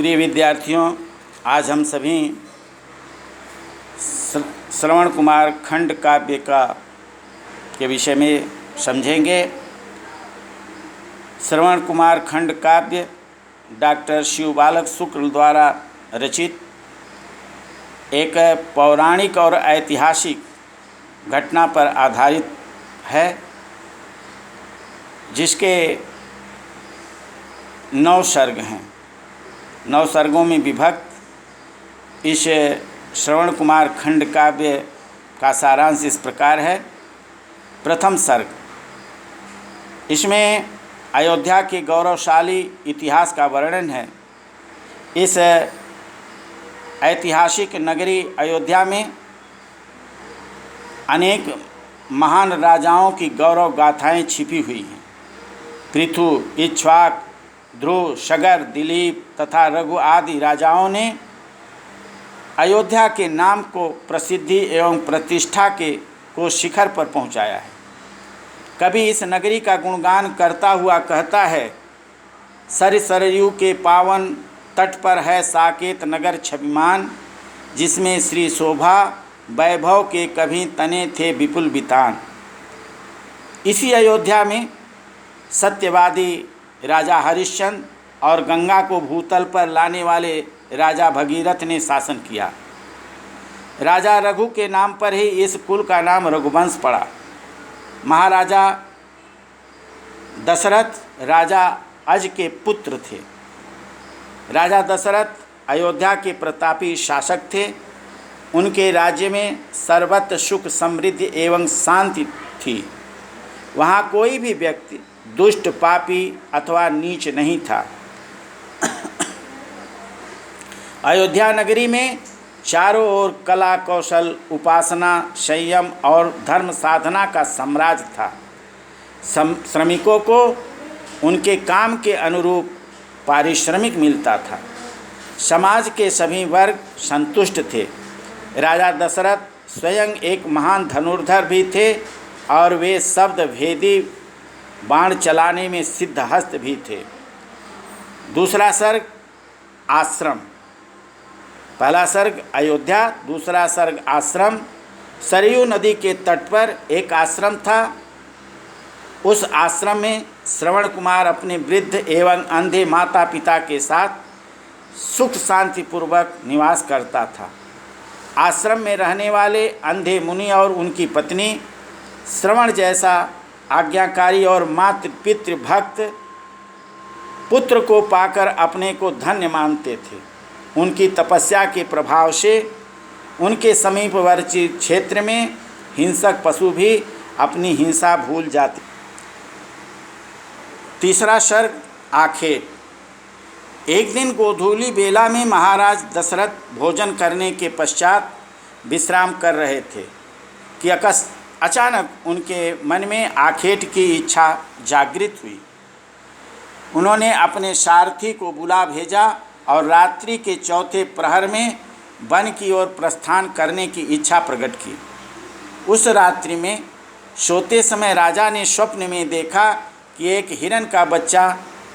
प्रिय विद्यार्थियों, आज हम सभी श्रवण कुमार खंड काव्य के विषय में समझेंगे। श्रवण कुमार खंड काव्य डॉक्टर शिवबालक शुक्ल द्वारा रचित एक पौराणिक और ऐतिहासिक घटना पर आधारित है, जिसके 9 सर्ग हैं। 9 सर्गों में विभक्त इस श्रवण कुमार खंड काव्य का सारांश इस प्रकार है। प्रथम सर्ग, इसमें अयोध्या के गौरवशाली इतिहास का वर्णन है। इस ऐतिहासिक नगरी अयोध्या में अनेक महान राजाओं की गौरव गाथाएं छिपी हुई हैं। पृथु, इक्ष्वाक, ध्रुव, शगर, दिलीप तथा रघु आदि राजाओं ने अयोध्या के नाम को प्रसिद्धि एवं प्रतिष्ठा को शिखर पर पहुंचाया है। कभी इस नगरी का गुणगान करता हुआ कहता है, सरयू के पावन तट पर है साकेत नगर छविमान, जिसमें श्री शोभा वैभव के कभी तने थे विपुल बितान। इसी अयोध्या में सत्यवादी राजा हरिश्चंद्र और गंगा को भूतल पर लाने वाले राजा भगीरथ ने शासन किया। राजा रघु के नाम पर ही इस कुल का नाम रघुवंश पड़ा। महाराजा दशरथ राजा अज के पुत्र थे। राजा दशरथ अयोध्या के प्रतापी शासक थे। उनके राज्य में सर्वत्र सुख, समृद्धि एवं शांति थी। वहाँ कोई भी व्यक्ति दुष्ट, पापी अथवा नीच नहीं था। अयोध्या नगरी में चारों ओर कला, कौशल, उपासना, संयम और धर्म साधना का साम्राज्य था। श्रमिकों को उनके काम के अनुरूप पारिश्रमिक मिलता था। समाज के सभी वर्ग संतुष्ट थे। राजा दशरथ स्वयं एक महान धनुर्धर भी थे और वे शब्द भेदी बाण चलाने में सिद्धहस्त भी थे। दूसरा सर्ग, आश्रम। पहला सर्ग अयोध्या, दूसरा सर्ग आश्रम। सरयू नदी के तट पर एक आश्रम था। उस आश्रम में श्रवण कुमार अपने वृद्ध एवं अंधे माता पिता के साथ सुख शांतिपूर्वक निवास करता था। आश्रम में रहने वाले अंधे मुनि और उनकी पत्नी श्रवण जैसा आज्ञाकारी और मातृ पितृ भक्त पुत्र को पाकर अपने को धन्य मानते थे। उनकी तपस्या के प्रभाव से उनके समीपवर्ती क्षेत्र में हिंसक पशु भी अपनी हिंसा भूल जाते। तीसरा सर्ग, आखेट। एक दिन गोधूली बेला में महाराज दशरथ भोजन करने के पश्चात विश्राम कर रहे थे कि अचानक उनके मन में आखेट की इच्छा जागृत हुई। उन्होंने अपने सारथी को बुला भेजा और रात्रि के चौथे प्रहर में वन की ओर प्रस्थान करने की इच्छा प्रकट की। उस रात्रि में सोते समय राजा ने स्वप्न में देखा कि एक हिरण का बच्चा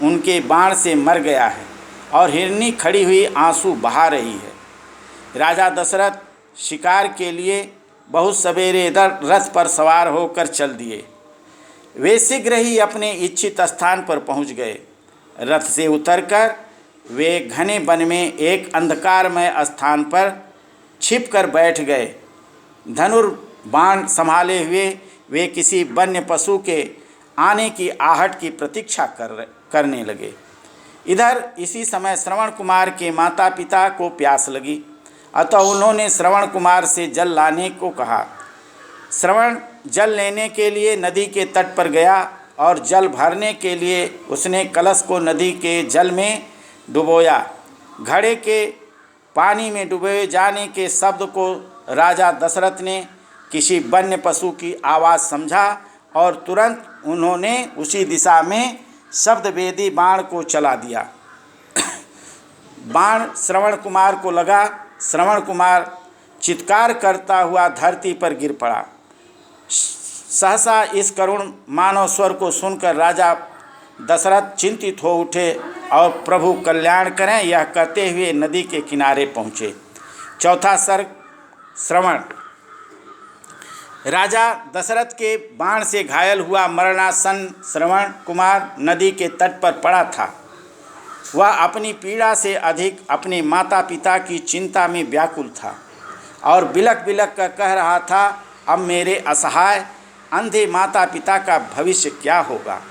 उनके बाण से मर गया है और हिरनी खड़ी हुई आंसू बहा रही है। राजा दशरथ शिकार के लिए बहुत सवेरे रथ पर सवार होकर चल दिए। वे शीघ्र ही अपने इच्छित स्थान पर पहुंच गए। रथ से उतरकर वे घने वन में एक अंधकारमय स्थान पर छिपकर बैठ गए। धनुर्बाण संभाले हुए वे किसी वन्य पशु के आने की आहट की प्रतीक्षा करने लगे। इधर इसी समय श्रवण कुमार के माता पिता को प्यास लगी, अतः उन्होंने श्रवण कुमार से जल लाने को कहा। श्रवण जल लेने के लिए नदी के तट पर गया और जल भरने के लिए उसने कलश को नदी के जल में डुबोया। घड़े के पानी में डुबोए जाने के शब्द को राजा दशरथ ने किसी वन्य पशु की आवाज़ समझा और तुरंत उन्होंने उसी दिशा में शब्दभेदी बाण को चला दिया। बाण श्रवण कुमार को लगा। श्रवण कुमार चित्कार करता हुआ धरती पर गिर पड़ा। सहसा इस करुण मानव स्वर को सुनकर राजा दशरथ चिंतित हो उठे और प्रभु कल्याण करें यह कहते हुए नदी के किनारे पहुँचे। चौथा सर्ग श्रवण। राजा दशरथ के बाण से घायल हुआ मरणासन श्रवण कुमार नदी के तट पर पड़ा था। वह अपनी पीड़ा से अधिक अपने माता पिता की चिंता में व्याकुल था और बिलख बिलख कर कह रहा था, अब मेरे असहाय अंधे माता पिता का भविष्य क्या होगा।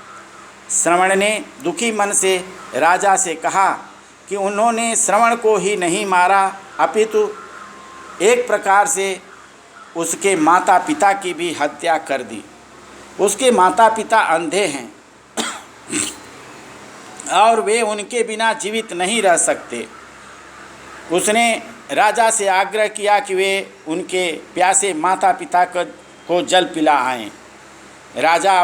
श्रवण ने दुखी मन से राजा से कहा कि उन्होंने श्रवण को ही नहीं मारा अपितु एक प्रकार से उसके माता पिता की भी हत्या कर दी। उसके माता पिता अंधे हैं और वे उनके बिना जीवित नहीं रह सकते। उसने राजा से आग्रह किया कि वे उनके प्यासे माता पिता को जल पिला आएं। राजा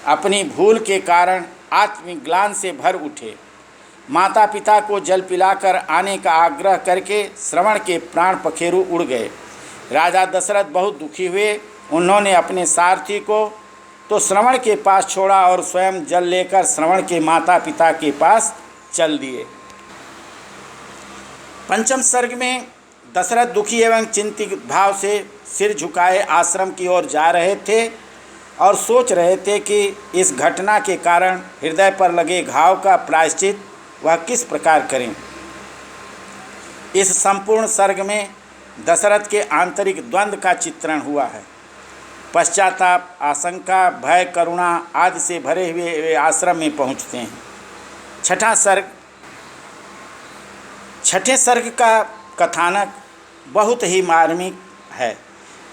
अपनी भूल के कारण आत्मग्लानि से भर उठे। माता पिता को जल पिलाकर आने का आग्रह करके श्रवण के प्राण पखेरु उड़ गए। राजा दशरथ बहुत दुखी हुए। उन्होंने अपने सारथी को तो श्रवण के पास छोड़ा और स्वयं जल लेकर श्रवण के माता पिता के पास चल दिए। पंचम सर्ग में दशरथ दुखी एवं चिंतित भाव से सिर झुकाए आश्रम की ओर जा रहे थे और सोच रहे थे कि इस घटना के कारण हृदय पर लगे घाव का प्रायश्चित वह किस प्रकार करें। इस संपूर्ण सर्ग में दशरथ के आंतरिक द्वंद्व का चित्रण हुआ है। पश्चाताप, आशंका, भय, करुणा आदि से भरे हुए वे आश्रम में पहुँचते हैं। छठे सर्ग का कथानक बहुत ही मार्मिक है।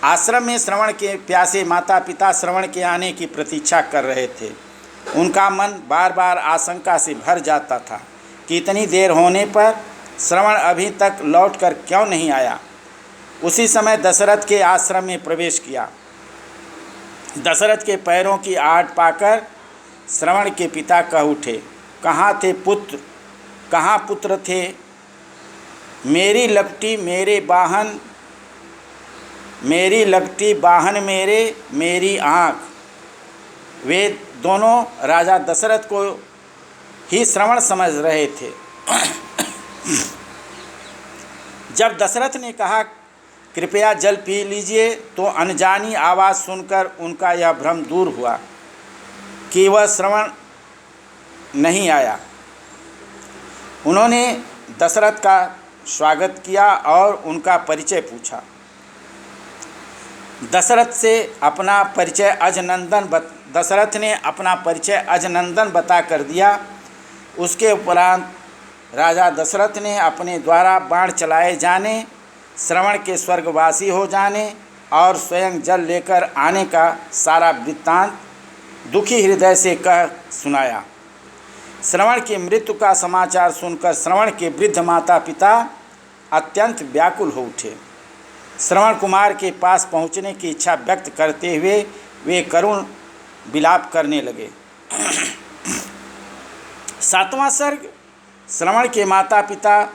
आश्रम में श्रवण के प्यासे माता पिता श्रवण के आने की प्रतीक्षा कर रहे थे। उनका मन बार बार आशंका से भर जाता था कि इतनी देर होने पर श्रवण अभी तक लौटकर क्यों नहीं आया। उसी समय दशरथ के आश्रम में प्रवेश किया। दशरथ के पैरों की आहट पाकर श्रवण के पिता कह उठे, कहाँ थे पुत्र, कहाँ पुत्र थे। मेरी लगटी मेरे बाहन, मेरी लगटी बाहन मेरे, मेरी आँख। वे दोनों राजा दशरथ को ही श्रवण समझ रहे थे। जब दशरथ ने कहा कृपया जल पी लीजिए तो अनजानी आवाज़ सुनकर उनका यह भ्रम दूर हुआ कि वह श्रवण नहीं आया। उन्होंने दशरथ का स्वागत किया और उनका परिचय पूछा। दशरथ ने अपना परिचय अजनंदन बता कर दिया। उसके उपरांत राजा दशरथ ने अपने द्वारा बाण चलाए जाने, श्रवण के स्वर्गवासी हो जाने और स्वयं जल लेकर आने का सारा वृत्तांत दुखी हृदय से कह सुनाया। श्रवण की मृत्यु का समाचार सुनकर श्रवण के वृद्ध माता पिता अत्यंत व्याकुल हो उठे। श्रवण कुमार के पास पहुंचने की इच्छा व्यक्त करते हुए वे करुण विलाप करने लगे। सातवां सर्ग। श्रवण के माता पिता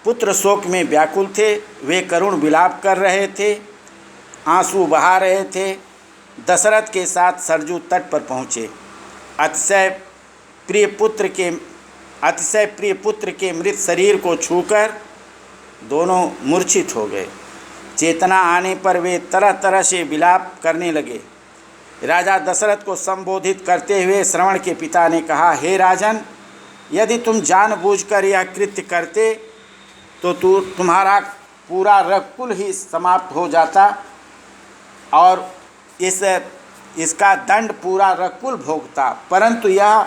पुत्र शोक में व्याकुल थे। वे करुण विलाप कर रहे थे, आंसू बहा रहे थे। दशरथ के साथ सरजू तट पर पहुँचे। अतिशय प्रिय पुत्र के मृत शरीर को छूकर दोनों मूर्छित हो गए। चेतना आने पर वे तरह तरह से विलाप करने लगे। राजा दशरथ को संबोधित करते हुए श्रवण के पिता ने कहा, हे राजन, यदि तुम जानबूझकर यह कृत्य करते तो तुम्हारा पूरा रघुकुल ही समाप्त हो जाता और इसका दंड पूरा रघुकुल भोगता, परंतु यह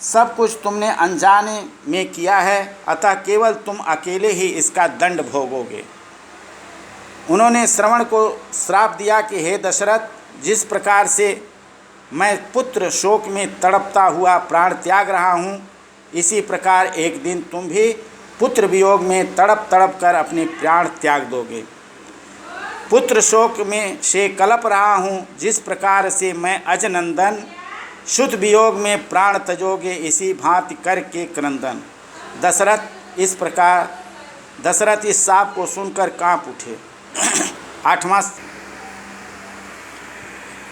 सब कुछ तुमने अनजाने में किया है, अतः केवल तुम अकेले ही इसका दंड भोगोगे। उन्होंने श्रवण को श्राप दिया कि हे दशरथ, जिस प्रकार से मैं पुत्र शोक में तड़पता हुआ प्राण त्याग रहा हूँ, इसी प्रकार एक दिन तुम भी पुत्र वियोग में तड़प तड़प कर अपने प्राण त्याग दोगे। पुत्र शोक में से कलप रहा हूँ, जिस प्रकार से मैं अजनंदन शुद्ध वियोग में प्राण तजोगे, इसी भांति करके क्रंदन। दशरथ इस शाप को सुनकर कांप उठे।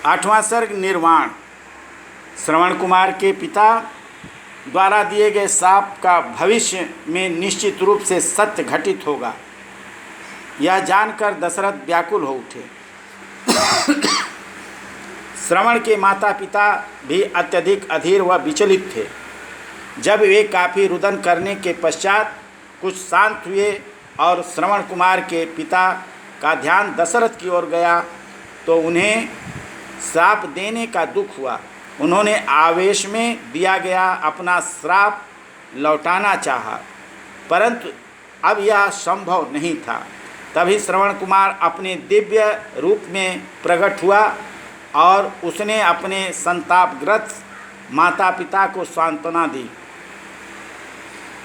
आठवां सर्ग निर्वाण। श्रवण कुमार के पिता द्वारा दिए गए शाप का भविष्य में निश्चित रूप से सत्य घटित होगा, यह जानकर दशरथ व्याकुल हो उठे। श्रवण के माता पिता भी अत्यधिक अधीर व विचलित थे। जब वे काफ़ी रुदन करने के पश्चात कुछ शांत हुए और श्रवण कुमार के पिता का ध्यान दशरथ की ओर गया तो उन्हें श्राप देने का दुख हुआ। उन्होंने आवेश में दिया गया अपना श्राप लौटाना चाहा, परंतु अब यह संभव नहीं था। तभी श्रवण कुमार अपने दिव्य रूप में प्रकट हुआ और उसने अपने संतापग्रस्त माता पिता को सांत्वना दी।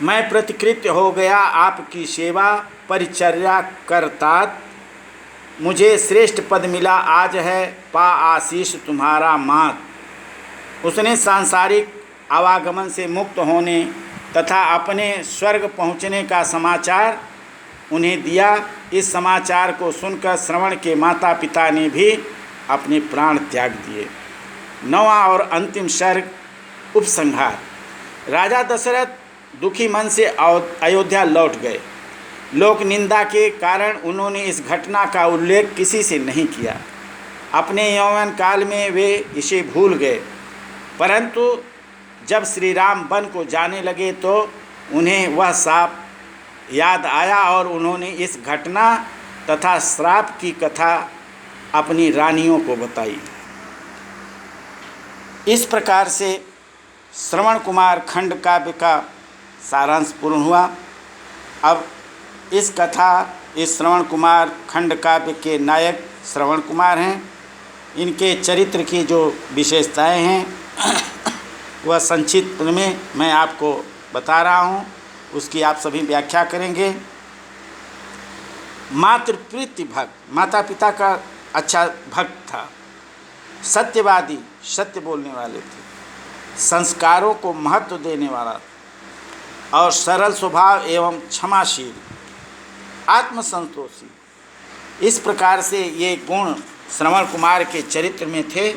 मैं प्रतिकृत हो गया आपकी सेवा परिचर्या करता, मुझे श्रेष्ठ पद मिला आज है, पा आशीष तुम्हारा मात। उसने सांसारिक आवागमन से मुक्त होने तथा अपने स्वर्ग पहुँचने का समाचार उन्हें दिया। इस समाचार को सुनकर श्रवण के माता पिता ने भी अपने प्राण त्याग दिए। 9वां और अंतिम सर्ग, उपसंहार। राजा दशरथ दुखी मन से अयोध्या लौट गए। लोक निंदा के कारण उन्होंने इस घटना का उल्लेख किसी से नहीं किया। अपने यौवन काल में वे इसे भूल गए, परंतु जब श्री राम वन को जाने लगे तो उन्हें वह शाप याद आया और उन्होंने इस घटना तथा श्राप की कथा अपनी रानियों को बताई। इस प्रकार से श्रवण कुमार खंड काव्य का सारांश पूर्ण हुआ। अब इस श्रवण कुमार खंड काव्य के नायक श्रवण कुमार हैं। इनके चरित्र की जो विशेषताएं हैं वह संक्षिप्त में मैं आपको बता रहा हूँ, उसकी आप सभी व्याख्या करेंगे। मातृप्रीति भक्त, माता पिता का अच्छा भक्त था। सत्यवादी, सत्य बोलने वाले थे। संस्कारों को महत्व देने वाला और सरल स्वभाव एवं क्षमाशील, आत्मसंतोषी। इस प्रकार से ये गुण श्रवण कुमार के चरित्र में थे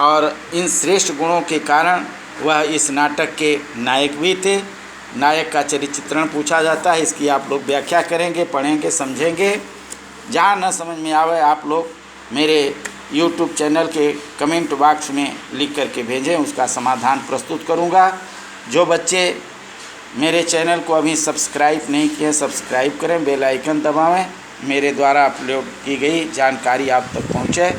और इन श्रेष्ठ गुणों के कारण वह इस नाटक के नायक भी थे। नायक का चरित्र चित्रण पूछा जाता है, इसकी आप लोग व्याख्या करेंगे, पढ़ेंगे, समझेंगे। जहाँ न समझ में आवे आप लोग मेरे YouTube चैनल के कमेंट बॉक्स में लिख करके भेजें, उसका समाधान प्रस्तुत करूँगा। जो बच्चे मेरे चैनल को अभी सब्सक्राइब नहीं किए, सब्सक्राइब करें, बेल आइकन दबाएं, मेरे द्वारा अपलोड की गई जानकारी आप तक पहुँचे।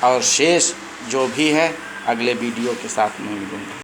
और शेष जो भी है अगले वीडियो के साथ में मिलूँगा।